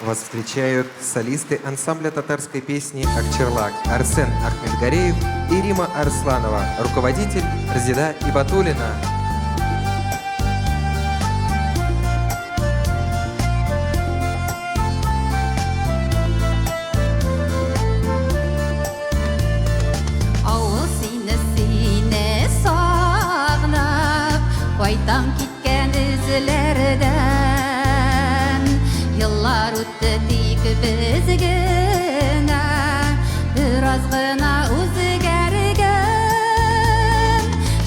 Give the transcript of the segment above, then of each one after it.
Вас встречают солисты ансамбля татарской песни «Акчерлак» Арсен Ахмедгареев и Рима Арсланова, руководитель Разида Ибатуллина. Қайтам кеткен ізлерден, yıllar өтті тек бізгені, біраз ғана өзгерген.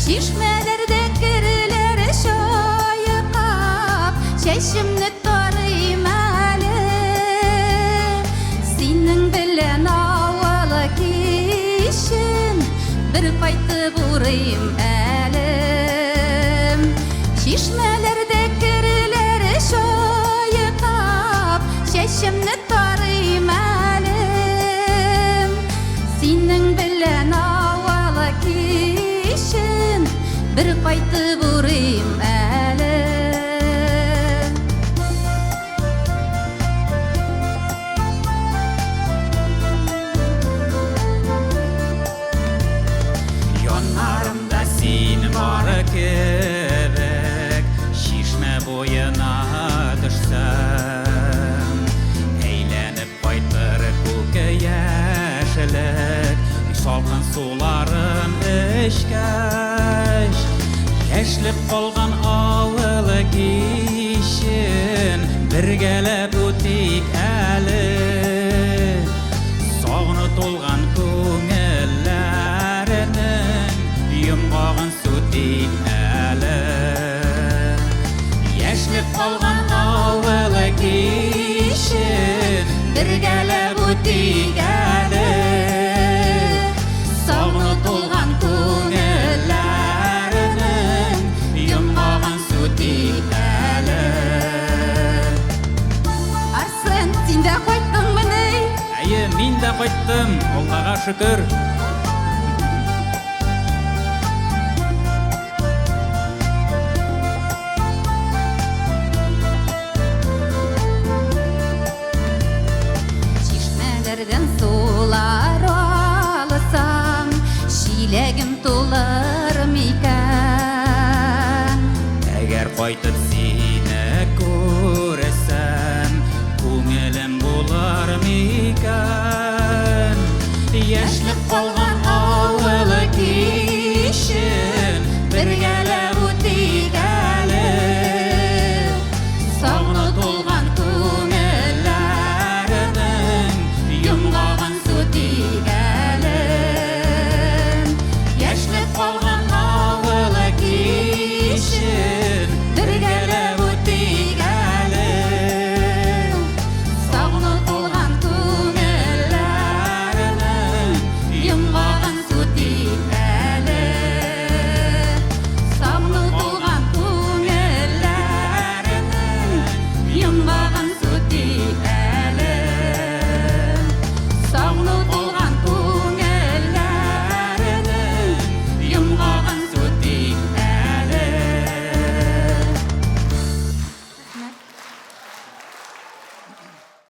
Шешмелерде кірлер шайқап, шешімні тарым әлі. Сенің білен ауылы кешін, бір қайтып ұрайым әлі. Шишмелерде кірлер шайқап, шешімні тарым әлім. Сенің білен ауылы кешін, бір қайтып ұрайым әлі. Янарымда сен бары бойына düşsem, eğlenip baytır көке яшілік, салқын суларын ішкәш, яшіліп қалған ауылы кешін, біргелеп өтейік әлі. Сағыны толған көңілләрінің, ұйымғағын сөтейік әлі. Яшіліп қалған ауылы кешін, біргелеп өтейік әлі. Сағыны толған көңілләрінің, ұйымғағын сөтейік әлі. Арсен, сен де қайттың міне? Әйе, мен де қайттым, Аллаға шүкір. Sular alsam, şilегім толар мекен. Әгер қайтып